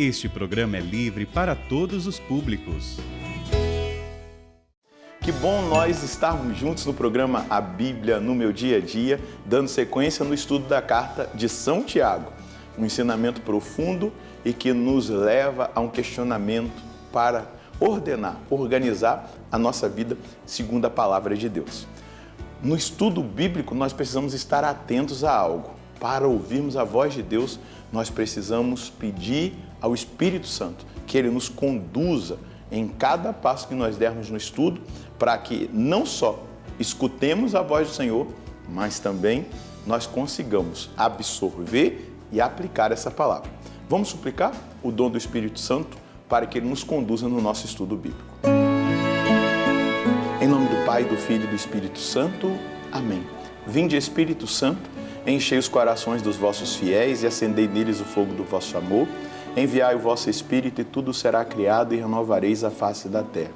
Este programa é livre para todos os públicos. Que bom nós estarmos juntos no programa A Bíblia no Meu Dia a Dia, dando sequência no estudo da carta de São Tiago. Um ensinamento profundo e que nos leva a um questionamento para ordenar, organizar a nossa vida segundo a palavra de Deus. No estudo bíblico, nós precisamos estar atentos a algo. Para ouvirmos a voz de Deus, nós precisamos pedir ao Espírito Santo que Ele nos conduza em cada passo que nós dermos no estudo, para que não só escutemos a voz do Senhor, mas também nós consigamos absorver e aplicar essa palavra. Vamos suplicar o dom do Espírito Santo para que Ele nos conduza no nosso estudo bíblico. Em nome do Pai, do Filho e do Espírito Santo. Amém. Vinde, Espírito Santo, enchei os corações dos vossos fiéis e acendei neles o fogo do vosso amor. Enviai o vosso Espírito e tudo será criado e renovareis a face da terra.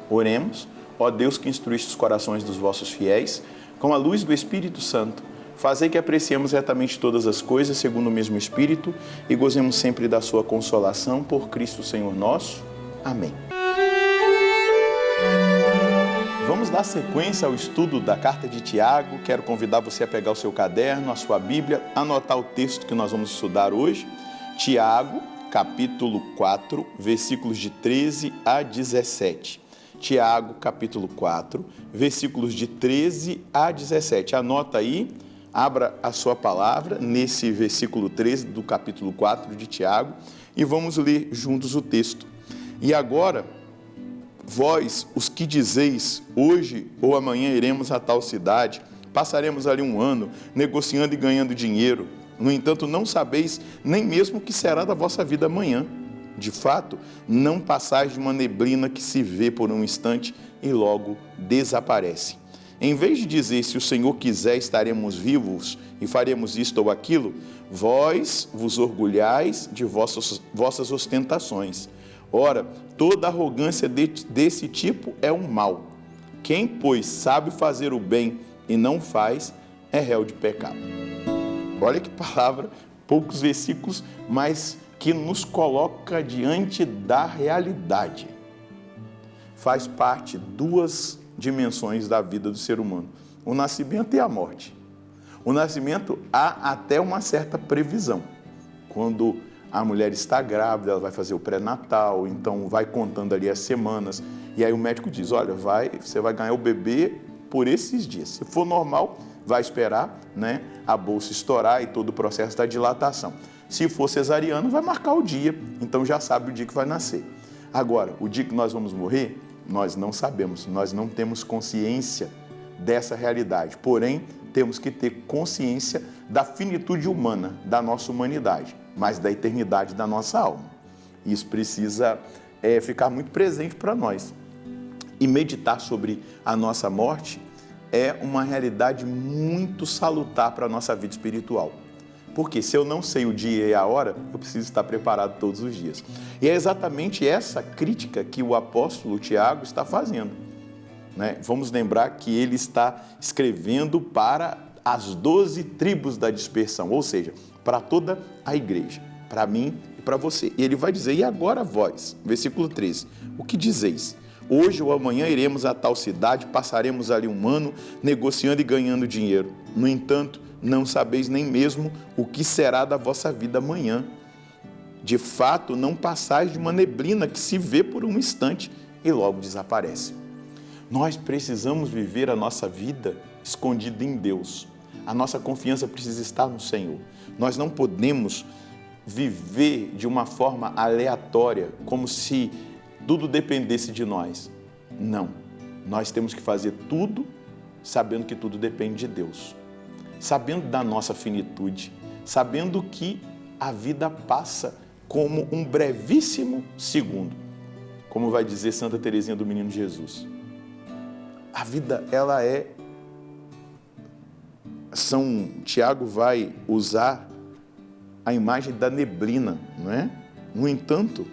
Oremos, ó Deus que instruíste os corações dos vossos fiéis, com a luz do Espírito Santo, fazei que apreciemos retamente todas as coisas segundo o mesmo Espírito e gozemos sempre da sua consolação por Cristo Senhor nosso. Amém. Vamos dar sequência ao estudo da carta de Tiago. Quero convidar você a pegar o seu caderno, a sua Bíblia, anotar o texto que nós vamos estudar hoje. Tiago, capítulo 4, versículos de 13 a 17. Tiago, capítulo 4, versículos de 13 a 17. Anota aí, abra a sua palavra nesse versículo 13 do capítulo 4 de Tiago e vamos ler juntos o texto. E agora, vós, os que dizeis, hoje ou amanhã iremos a tal cidade, passaremos ali um ano, negociando e ganhando dinheiro. No entanto, não sabeis nem mesmo o que será da vossa vida amanhã. De fato, não passais de uma neblina que se vê por um instante e logo desaparece. Em vez de dizer, se o Senhor quiser, estaremos vivos e faremos isto ou aquilo, vós vos orgulhais de vossas ostentações. Ora, toda arrogância desse tipo é um mal. Quem, pois, sabe fazer o bem e não faz, é réu de pecado. Olha que palavra, poucos versículos, mas que nos coloca diante da realidade. Faz parte duas dimensões da vida do ser humano, o nascimento e a morte. O nascimento há até uma certa previsão. Quando a mulher está grávida, ela vai fazer o pré-natal, então vai contando ali as semanas, e aí o médico diz, olha, você vai ganhar o bebê por esses dias. Se for normal, vai esperar, né, a bolsa estourar e todo o processo da dilatação. Se for cesariano, vai marcar o dia, então já sabe o dia que vai nascer. Agora, o dia que nós vamos morrer, nós não sabemos, nós não temos consciência dessa realidade. Porém, temos que ter consciência da finitude humana, da nossa humanidade, mas da eternidade da nossa alma. Isso precisa ficar muito presente para nós. E meditar sobre a nossa morte é uma realidade muito salutar para a nossa vida espiritual. Porque se eu não sei o dia e a hora, eu preciso estar preparado todos os dias. E é exatamente essa crítica que o apóstolo Tiago está fazendo, né? Vamos lembrar que ele está escrevendo para as 12 tribos da dispersão, ou seja, para toda a igreja, para mim e para você. E ele vai dizer, e agora vós, versículo 13, o que dizeis? Hoje ou amanhã iremos a tal cidade, passaremos ali um ano negociando e ganhando dinheiro. No entanto, não sabeis nem mesmo o que será da vossa vida amanhã. De fato, não passais de uma neblina que se vê por um instante e logo desaparece. Nós precisamos viver a nossa vida escondida em Deus. A nossa confiança precisa estar no Senhor. Nós não podemos viver de uma forma aleatória, como se tudo dependesse de nós. Não. Nós temos que fazer tudo sabendo que tudo depende de Deus. Sabendo da nossa finitude, sabendo que a vida passa como um brevíssimo segundo, como vai dizer Santa Teresinha do Menino Jesus. A vida, ela São Tiago vai usar a imagem da neblina, não é? No entanto,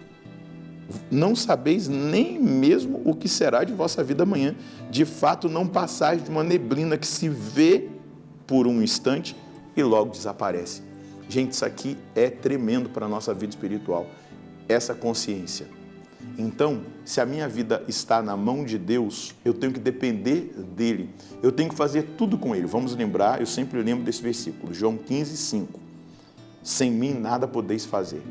não sabeis nem mesmo o que será de vossa vida amanhã. De fato, não passais de uma neblina que se vê por um instante e logo desaparece. Gente, isso aqui é tremendo para a nossa vida espiritual. essa consciência. Então, se a minha vida está na mão de Deus, eu tenho que depender dele. Eu tenho que fazer tudo com ele. Vamos lembrar, eu sempre lembro desse versículo, João 15:5. Sem mim nada podeis fazer.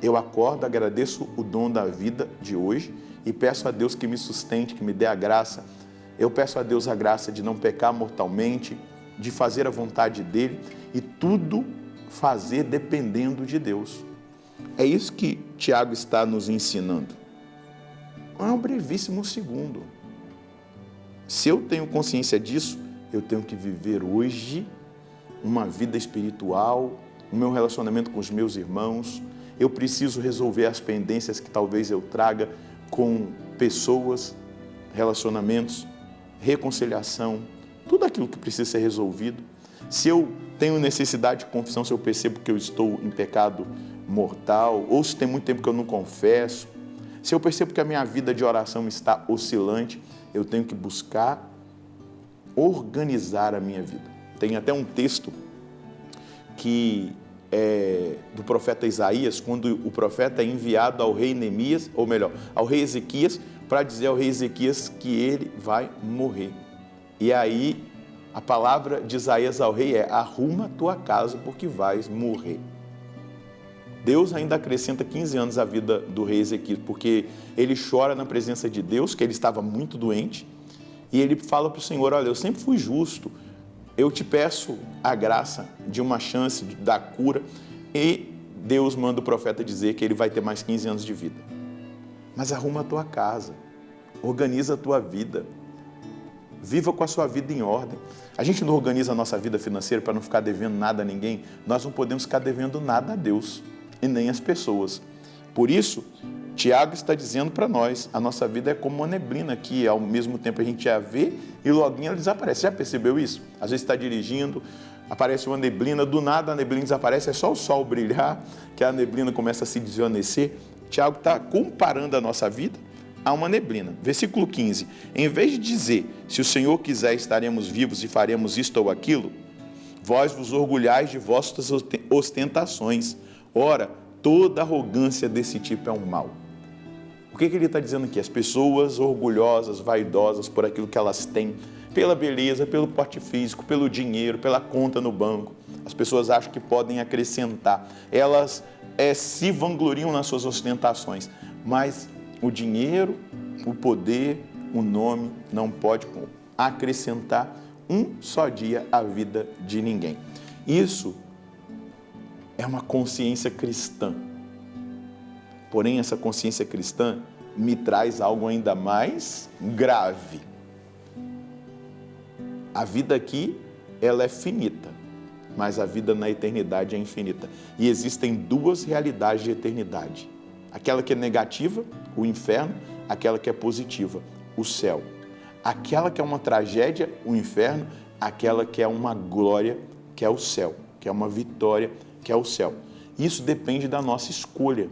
Eu acordo, agradeço o dom da vida de hoje e peço a Deus que me sustente, que me dê a graça. Eu peço a Deus a graça de não pecar mortalmente, de fazer a vontade dele e tudo fazer dependendo de Deus. É isso que Tiago está nos ensinando. É um brevíssimo segundo. Se eu tenho consciência disso, eu tenho que viver hoje uma vida espiritual, o meu relacionamento com os meus irmãos. Eu preciso resolver as pendências que talvez eu traga com pessoas, relacionamentos, reconciliação, tudo aquilo que precisa ser resolvido. Se eu tenho necessidade de confissão, se eu percebo que eu estou em pecado mortal, ou se tem muito tempo que eu não confesso, se eu percebo que a minha vida de oração está oscilante, eu tenho que buscar organizar a minha vida. Tem até um texto que é do profeta Isaías, quando o profeta é enviado ao rei Neemias, ou melhor, ao rei Ezequias, para dizer ao rei Ezequias que ele vai morrer. E aí, a palavra de Isaías ao rei é: arruma tua casa porque vais morrer. Deus ainda acrescenta 15 anos à vida do rei Ezequias, porque ele chora na presença de Deus, que ele estava muito doente, e ele fala para o Senhor: olha, eu sempre fui justo, eu te peço a graça de uma chance da cura, e Deus manda o profeta dizer que ele vai ter mais 15 anos de vida. Mas arruma a tua casa, organiza a tua vida, viva com a sua vida em ordem. A gente não organiza a nossa vida financeira para não ficar devendo nada a ninguém, nós não podemos ficar devendo nada a Deus e nem às pessoas. Por isso, Tiago está dizendo para nós, a nossa vida é como uma neblina que ao mesmo tempo a gente já vê e logo ela desaparece. Já percebeu isso? Às vezes está dirigindo, aparece uma neblina, do nada a neblina desaparece, é só o sol brilhar que a neblina começa a se desvanecer. Tiago está comparando a nossa vida a uma neblina. Versículo 15. Em vez de dizer, se o Senhor quiser estaremos vivos e faremos isto ou aquilo, vós vos orgulhais de vossas ostentações. Ora, toda arrogância desse tipo é um mal. O que ele está dizendo aqui? As pessoas orgulhosas, vaidosas por aquilo que elas têm, pela beleza, pelo porte físico, pelo dinheiro, pela conta no banco. As pessoas acham que podem acrescentar. Elas se vangloriam nas suas ostentações, mas o dinheiro, o poder, o nome não pode acrescentar um só dia à vida de ninguém. Isso é uma consciência cristã. Porém, essa consciência cristã me traz algo ainda mais grave. A vida aqui, ela é finita, mas a vida na eternidade é infinita. E existem duas realidades de eternidade. Aquela que é negativa, o inferno, aquela que é positiva, o céu. Aquela que é uma tragédia, o inferno, aquela que é uma glória, que é o céu, que é uma vitória, que é o céu. Isso depende da nossa escolha,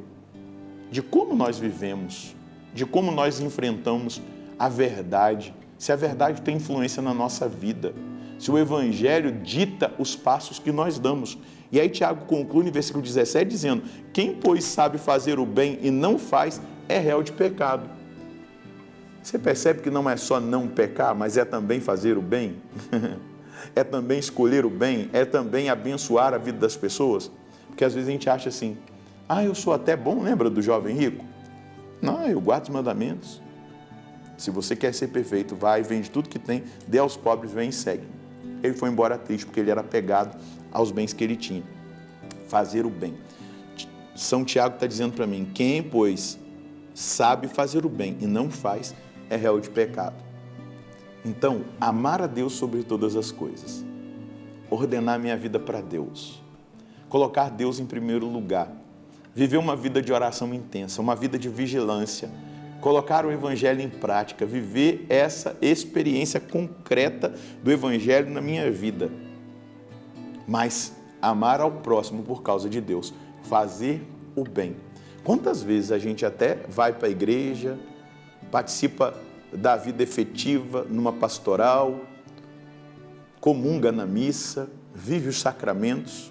de como nós vivemos, de como nós enfrentamos a verdade, se a verdade tem influência na nossa vida, se o Evangelho dita os passos que nós damos. E aí Tiago conclui no versículo 17 dizendo: quem, pois, sabe fazer o bem e não faz, é réu de pecado. Você percebe que não é só não pecar, mas é também fazer o bem? É também escolher o bem, é também abençoar a vida das pessoas? Porque às vezes a gente acha assim: eu sou até bom, lembra do jovem rico? Não, eu guardo os mandamentos. Se você quer ser perfeito, vai, vende tudo que tem, dê aos pobres, vem e segue. Ele foi embora triste porque ele era apegado aos bens que ele tinha. Fazer o bem. São Tiago está dizendo para mim: quem, pois, sabe fazer o bem e não faz, é réu de pecado. Então, amar a Deus sobre todas as coisas, ordenar minha vida para Deus, colocar Deus em primeiro lugar, viver uma vida de oração intensa, uma vida de vigilância, colocar o Evangelho em prática, viver essa experiência concreta do Evangelho na minha vida. Mas amar ao próximo por causa de Deus, fazer o bem. Quantas vezes a gente até vai para a igreja, participa da vida efetiva numa pastoral, comunga na missa, vive os sacramentos,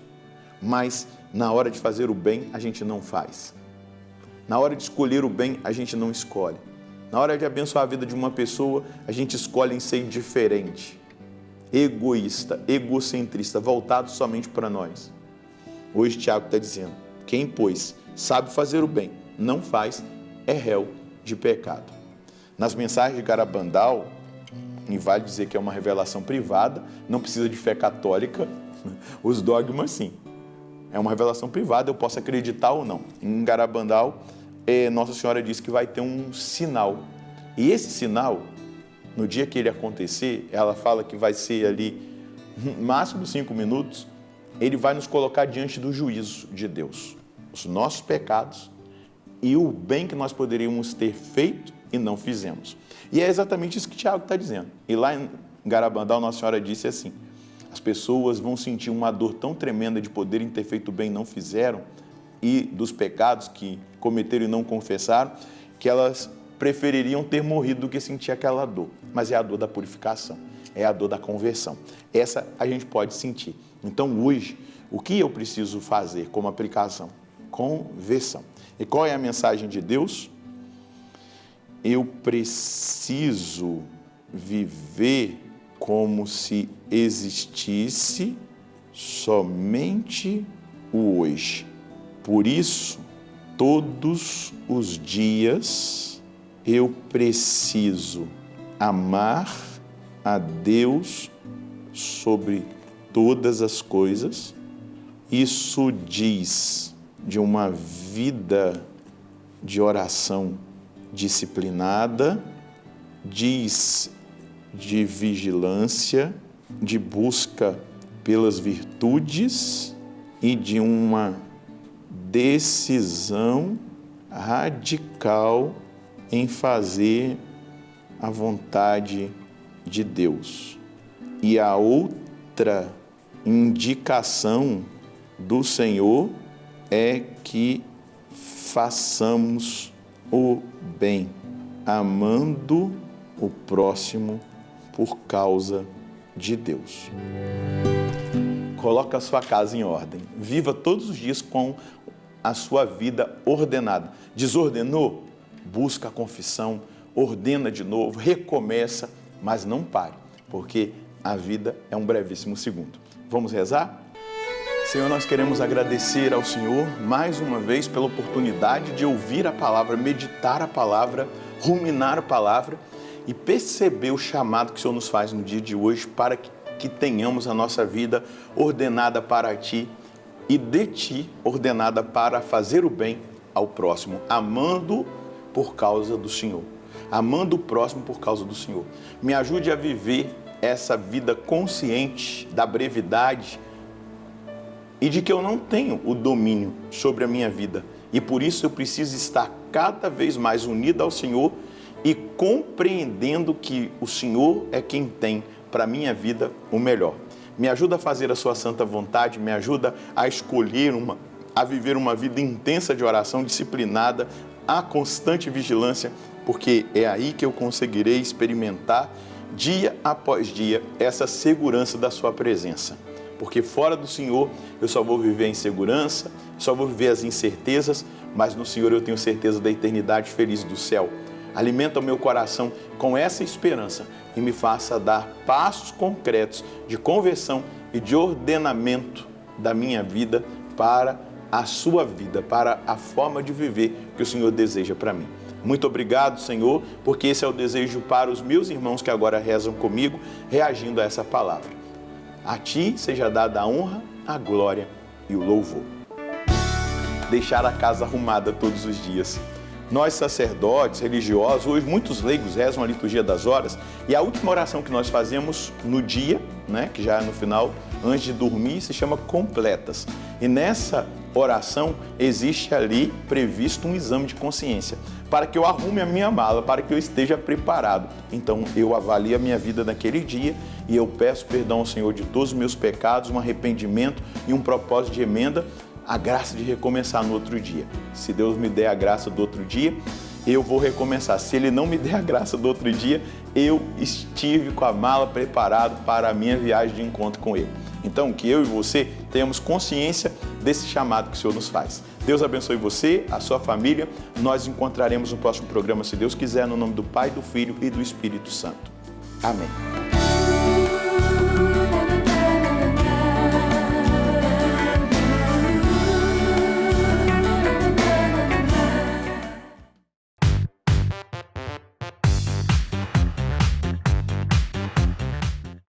mas na hora de fazer o bem a gente não faz. Na hora de escolher o bem, a gente não escolhe. Na hora de abençoar a vida de uma pessoa, a gente escolhe em ser diferente, egoísta, egocentrista, voltado somente para nós. Hoje Tiago está dizendo, quem, pois, sabe fazer o bem, não faz, é réu de pecado. Nas mensagens de Garabandal, e vale dizer que é uma revelação privada, não precisa de fé católica, os dogmas sim. É uma revelação privada, eu posso acreditar ou não. Em Garabandal, Nossa Senhora diz que vai ter um sinal. E esse sinal, no dia que ele acontecer, ela fala que vai ser ali, máximo 5 minutos, ele vai nos colocar diante do juízo de Deus. Os nossos pecados e o bem que nós poderíamos ter feito e não fizemos. E é exatamente isso que Tiago está dizendo. E lá em Garabandal, Nossa Senhora disse assim, as pessoas vão sentir uma dor tão tremenda de poderem ter feito bem e não fizeram, e dos pecados que cometeram e não confessaram, que elas prefeririam ter morrido do que sentir aquela dor. Mas é a dor da purificação, é a dor da conversão. Essa a gente pode sentir. Então hoje, o que eu preciso fazer como aplicação? Conversão. E qual é a mensagem de Deus? Eu preciso viver como se existisse somente o hoje. Por isso, todos os dias eu preciso amar a Deus sobre todas as coisas. Isso diz de uma vida de oração disciplinada, diz de vigilância, de busca pelas virtudes e de uma decisão radical em fazer a vontade de Deus. E a outra indicação do Senhor é que façamos o bem, amando o próximo por causa de Deus. Coloca a sua casa em ordem. Viva todos os dias com a sua vida ordenada. Desordenou? Busca a confissão, ordena de novo, recomeça, mas não pare, porque a vida é um brevíssimo segundo. Vamos rezar? Senhor, nós queremos agradecer ao Senhor mais uma vez pela oportunidade de ouvir a palavra, meditar a palavra, ruminar a palavra e perceber o chamado que o Senhor nos faz no dia de hoje para que tenhamos a nossa vida ordenada para Ti e de Ti ordenada para fazer o bem ao próximo, amando por causa do Senhor, amando o próximo por causa do Senhor. Me ajude a viver essa vida consciente da brevidade e de que eu não tenho o domínio sobre a minha vida. E por isso eu preciso estar cada vez mais unido ao Senhor e compreendendo que o Senhor é quem tem para a minha vida o melhor. Me ajuda a fazer a sua santa vontade, me ajuda a escolher a viver uma vida intensa de oração, disciplinada, a constante vigilância, porque é aí que eu conseguirei experimentar dia após dia essa segurança da sua presença. Porque fora do Senhor eu só vou viver a insegurança, só vou viver as incertezas, mas no Senhor eu tenho certeza da eternidade feliz do céu. Alimenta o meu coração com essa esperança e me faça dar passos concretos de conversão e de ordenamento da minha vida para a sua vida, para a forma de viver que o Senhor deseja para mim. Muito obrigado, Senhor, porque esse é o desejo para os meus irmãos que agora rezam comigo, reagindo a essa palavra. A Ti seja dada a honra, a glória e o louvor. Deixar a casa arrumada todos os dias. Nós, sacerdotes, religiosos, hoje muitos leigos rezam a liturgia das horas e a última oração que nós fazemos no dia, que já é no final, antes de dormir, se chama completas. E nessa oração existe ali previsto um exame de consciência, para que eu arrume a minha mala, para que eu esteja preparado. Então eu avalio a minha vida naquele dia e eu peço perdão ao Senhor de todos os meus pecados, um arrependimento e um propósito de emenda, a graça de recomeçar no outro dia. Se Deus me der a graça do outro dia, eu vou recomeçar. Se Ele não me der a graça do outro dia, eu estive com a mala preparado para a minha viagem de encontro com Ele. Então, que eu e você tenhamos consciência desse chamado que o Senhor nos faz. Deus abençoe você, a sua família. Nós nos encontraremos no próximo programa, se Deus quiser, no nome do Pai, do Filho e do Espírito Santo. Amém.